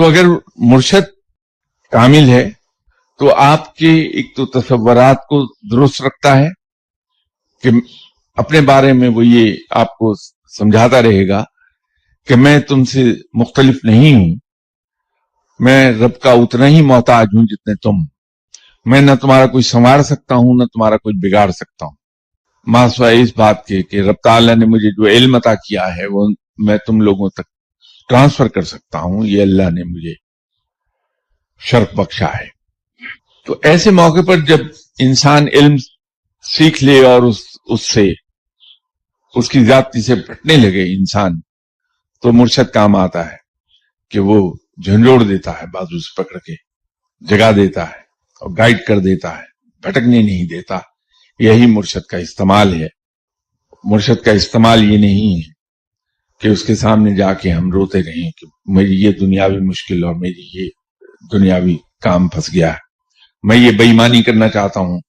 تو اگر مرشد کامل ہے تو آپ کے ایک تو تصورات کو درست رکھتا ہے کہ اپنے بارے میں وہ یہ آپ کو سمجھاتا رہے گا کہ میں تم سے مختلف نہیں ہوں، میں رب کا اتنا ہی محتاج ہوں جتنے تم، میں نہ تمہارا کوئی سنوار سکتا ہوں نہ تمہارا کوئی بگاڑ سکتا ہوں، ماں سوائے اس بات کے کہ رب تعالیٰ نے مجھے جو علم عطا کیا ہے وہ میں تم لوگوں تک ٹرانسفر کر سکتا ہوں، یہ اللہ نے مجھے شرف بخشا ہے۔ تو ایسے موقع پر جب انسان علم سیکھ لے اور اس سے اس کی ذاتی سے پٹنے لگے انسان، تو مرشد کام آتا ہے کہ وہ جھنجھوڑ دیتا ہے، بازو سے پکڑ کے جگا دیتا ہے اور گائیڈ کر دیتا ہے، بھٹکنے نہیں دیتا۔ یہی مرشد کا استعمال ہے۔ مرشد کا استعمال یہ نہیں ہے کہ اس کے سامنے جا کے ہم روتے رہیں کہ میری یہ دنیاوی مشکل اور میری یہ دنیاوی کام پھنس گیا ہے، میں یہ بے ایمانی کرنا چاہتا ہوں،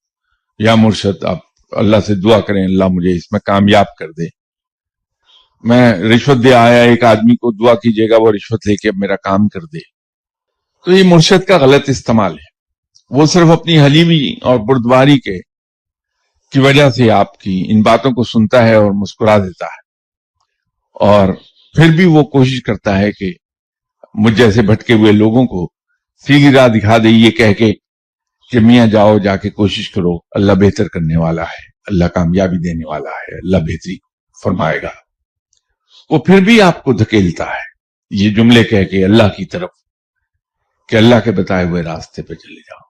یا مرشد آپ اللہ سے دعا کریں اللہ مجھے اس میں کامیاب کر دے۔ میں رشوت دے آیا ایک آدمی کو، دعا کیجیے گا وہ رشوت لے کے اب میرا کام کر دے۔ تو یہ مرشد کا غلط استعمال ہے۔ وہ صرف اپنی حلیمی اور بردباری کی وجہ سے آپ کی ان باتوں کو سنتا ہے اور مسکرا دیتا ہے، اور پھر بھی وہ کوشش کرتا ہے کہ مجھ جیسے بھٹکے ہوئے لوگوں کو سیدھی راہ دکھا دے، یہ کہہ کے کہ میاں جاؤ جا کے کوشش کرو، اللہ بہتر کرنے والا ہے، اللہ کامیابی دینے والا ہے، اللہ بہتری فرمائے گا۔ وہ پھر بھی آپ کو دھکیلتا ہے یہ جملے کہہ کے اللہ کی طرف کہ اللہ کے بتائے ہوئے راستے پہ چلے جاؤ۔